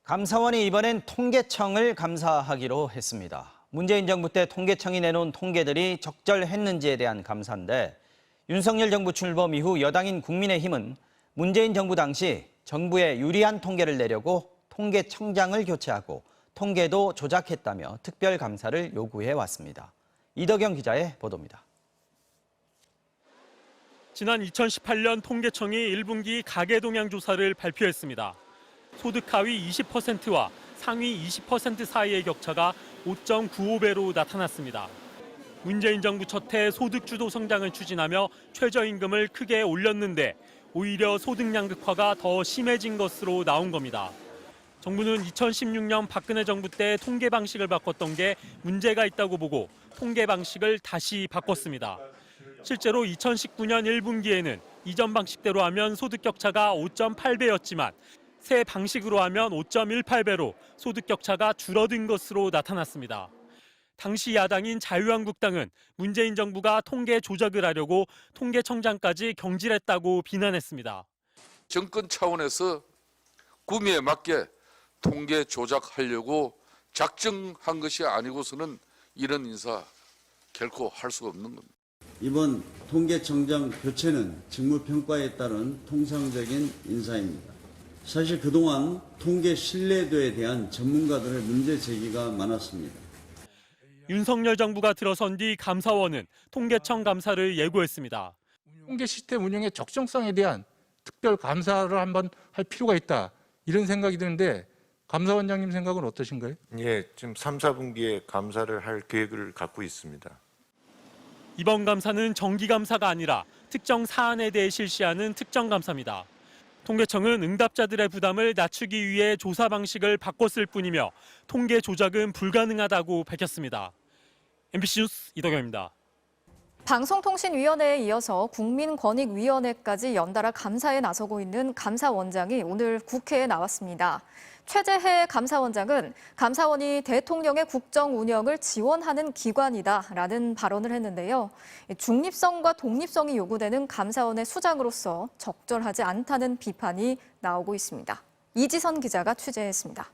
감사원이 이번엔 통계청을 감사하기로 했습니다. 문재인 정부 때 통계청이 내놓은 통계들이 적절했는지에 대한 감사인데 윤석열 정부 출범 이후 여당인 국민의힘은 문재인 정부 당시 정부에 유리한 통계를 내려고 통계청장을 교체하고 통계도 조작했다며 특별감사를 요구해 왔습니다. 이덕영 기자의 보도입니다. 지난 2018년 통계청이 1분기 가계동향 조사를 발표했습니다. 소득 하위 20%와 상위 20% 사이의 격차가 5.95배로 나타났습니다. 문재인 정부 첫 해 소득주도 성장을 추진하며 최저임금을 크게 올렸는데 오히려 소득 양극화가 더 심해진 것으로 나온 겁니다. 정부는 2016년 박근혜 정부 때 통계 방식을 바꿨던 게 문제가 있다고 보고 통계 방식을 다시 바꿨습니다. 실제로 2019년 1분기에는 이전 방식대로 하면 소득 격차가 5.8배였지만 새 방식으로 하면 5.18배로 소득 격차가 줄어든 것으로 나타났습니다. 당시 야당인 자유한국당은 문재인 정부가 통계 조작을 하려고 통계청장까지 경질했다고 비난했습니다. 정권 차원에서 구미에 맞게 통계 조작하려고 작정한 것이 아니고서는 이런 인사 결코 할 수가 없는 겁니다. 이번 통계청장 교체는 직무평가에 따른 통상적인 인사입니다. 사실 그동안 통계 신뢰도에 대한 전문가들의 문제 제기가 많았습니다. 윤석열 정부가 들어선 뒤 감사원은 통계청 감사를 예고했습니다. 통계 시스템 운영의 적정성에 대한 특별 감사를 한번 할 필요가 있다. 이런 생각이 드는데 감사원장님 생각은 어떠신가요? 예, 지금 3, 4분기에 감사를 할 계획을 갖고 있습니다. 이번 감사는 정기감사가 아니라 특정 사안에 대해 실시하는 특정감사입니다. 통계청은 응답자들의 부담을 낮추기 위해 조사 방식을 바꿨을 뿐이며 통계 조작은 불가능하다고 밝혔습니다. MBC 뉴스 이덕영입니다. 방송통신위원회에 이어서 국민권익위원회까지 연달아 감사에 나서고 있는 감사원장이 오늘 국회에 나왔습니다. 최재해 감사원장은 감사원이 대통령의 국정 운영을 지원하는 기관이다라는 발언을 했는데요. 중립성과 독립성이 요구되는 감사원의 수장으로서 적절하지 않다는 비판이 나오고 있습니다. 이지선 기자가 취재했습니다.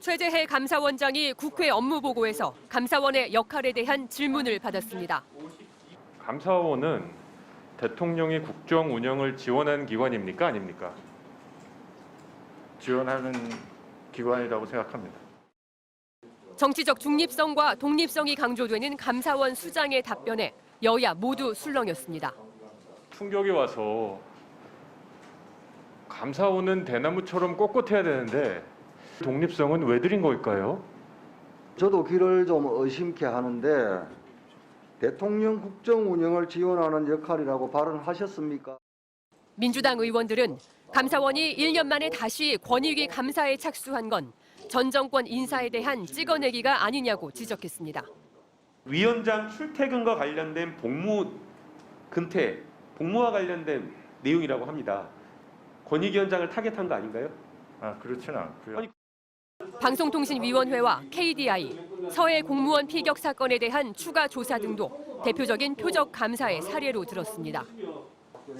최재해 감사원장이 국회 업무보고에서 감사원의 역할에 대한 질문을 받았습니다. 감사원은 대통령의 국정 운영을 지원하는 기관입니까? 아닙니까? 지원하는 기관이라고 생각합니다. 정치적 중립성과 독립성이 강조되는 감사원 수장의 답변에 여야 모두 술렁였습니다. 충격이 와서 감사원은 대나무처럼 꼿꼿해야 되는데 독립성은 왜 드린 걸까요? 저도 귀를 좀 의심케 하는데 대통령 국정 운영을 지원하는 역할이라고 발언하셨습니까? 민주당 의원들은 감사원이 1년 만에 다시 권익위 감사에 착수한 건 전 정권 인사에 대한 찍어내기가 아니냐고 지적했습니다. 위원장 출퇴근과 관련된 근태, 복무와 관련된 내용이라고 합니다. 권익위원장을 타겟한 거 아닌가요? 그렇지는 않고요. 방송통신위원회와 KDI, 서해 공무원 피격 사건에 대한 추가 조사 등도 대표적인 표적 감사의 사례로 들었습니다.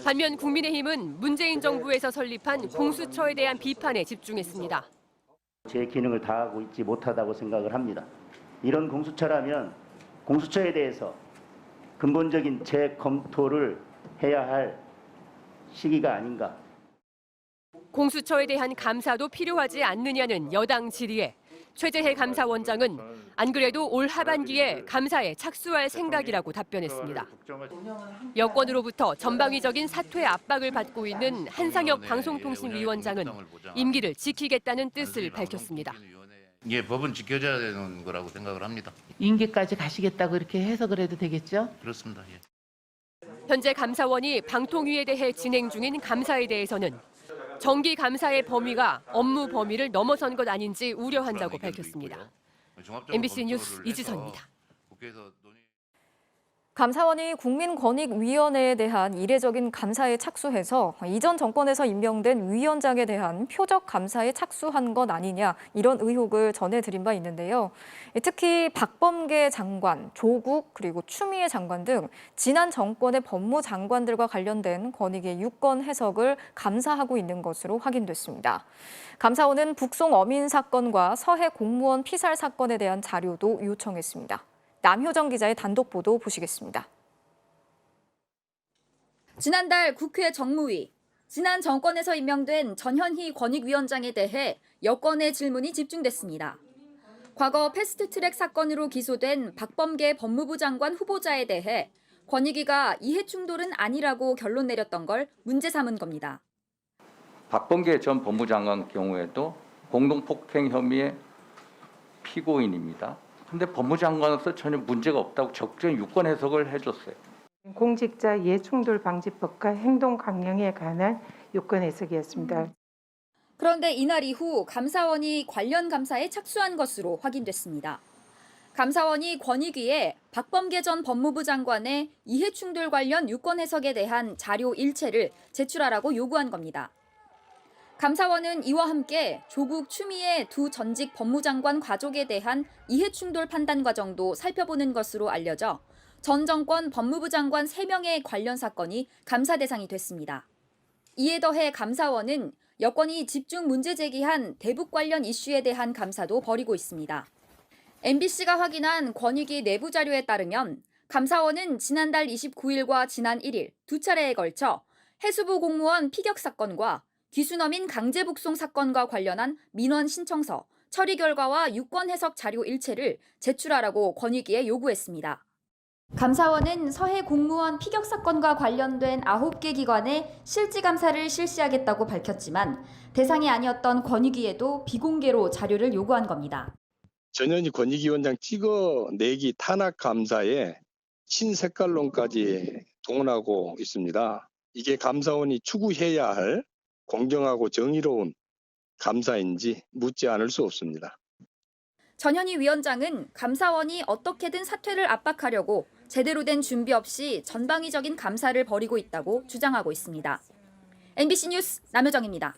반면 국민의힘은 문재인 정부에서 설립한 공수처에 대한 비판에 집중했습니다. 제 기능을 다하고 있지 못하다고 생각을 합니다. 이런 공수처라면 공수처에 대해서 근본적인 재검토를 해야 할 시기가 아닌가. 공수처에 대한 감사도 필요하지 않느냐는 여당 질의에 최재해 감사원장은 안 그래도 올 하반기에 감사에 착수할 생각이라고 답변했습니다. 여권으로부터 전방위적인 사퇴 압박을 받고 있는 한상혁 방송통신위원장은 임기를 지키겠다는 뜻을 밝혔습니다. 예, 법은 지켜져야 되는 거라고 생각을 합니다. 임기까지 가시겠다고 이렇게 해석을 해도 되겠죠? 그렇습니다. 예. 현재 감사원이 방통위에 대해 진행 중인 감사에 대해서는 정기 감사의 범위가 업무 범위를 넘어선 것 아닌지 우려한다고 밝혔습니다. MBC 뉴스 이지선입니다. 감사원이 국민권익위원회에 대한 이례적인 감사에 착수해서 이전 정권에서 임명된 위원장에 대한 표적 감사에 착수한 것 아니냐 이런 의혹을 전해드린 바 있는데요. 특히 박범계 장관, 조국 그리고 추미애 장관 등 지난 정권의 법무장관들과 관련된 권익의 유권 해석을 감사하고 있는 것으로 확인됐습니다. 감사원은 북송 어민 사건과 서해 공무원 피살 사건에 대한 자료도 요청했습니다. 남효정 기자의 단독 보도 보시겠습니다. 지난달 국회 정무위, 지난 정권에서 임명된 전현희 권익위원장에 대해 여권의 질문이 집중됐습니다. 과거 패스트트랙 사건으로 기소된 박범계 법무부 장관 후보자에 대해 권익위가 이해충돌은 아니라고 결론 내렸던 걸 문제 삼은 겁니다. 박범계 전 법무장관 경우에도 공동폭행 혐의의 피고인입니다. 근데 법무장관으로서 전혀 문제가 없다고 적절히 유권 해석을 해줬어요. 공직자 이해충돌 방지법과 행동 강령에 관한 유권 해석이었습니다. 그런데 이날 이후 감사원이 관련 감사에 착수한 것으로 확인됐습니다. 감사원이 권익위에 박범계 전 법무부 장관의 이해충돌 관련 유권 해석에 대한 자료 일체를 제출하라고 요구한 겁니다. 감사원은 이와 함께 조국 추미애 두 전직 법무장관 가족에 대한 이해충돌 판단 과정도 살펴보는 것으로 알려져 전 정권 법무부 장관 3명의 관련 사건이 감사 대상이 됐습니다. 이에 더해 감사원은 여권이 집중 문제 제기한 대북 관련 이슈에 대한 감사도 벌이고 있습니다. MBC가 확인한 권익위 내부 자료에 따르면 감사원은 지난달 29일과 지난 1일 두 차례에 걸쳐 해수부 공무원 피격 사건과 귀순어민 강제 북송 사건과 관련한 민원 신청서, 처리 결과와 유권 해석 자료 일체를 제출하라고 권익위에 요구했습니다. 감사원은 서해 공무원 피격 사건과 관련된 9개 기관에 실지 감사를 실시하겠다고 밝혔지만 대상이 아니었던 권익위에도 비공개로 자료를 요구한 겁니다. 전현희 권익위원장 찍어내기 탄압 감사에 신색깔론까지 동원하고 있습니다. 이게 감사원이 추구해야 할 공정하고 정의로운 감사인지 묻지 않을 수 없습니다. 전현희 위원장은 감사원이 어떻게든 사퇴를 압박하려고 제대로 된 준비 없이 전방위적인 감사를 벌이고 있다고 주장하고 있습니다. MBC 뉴스 남효정입니다.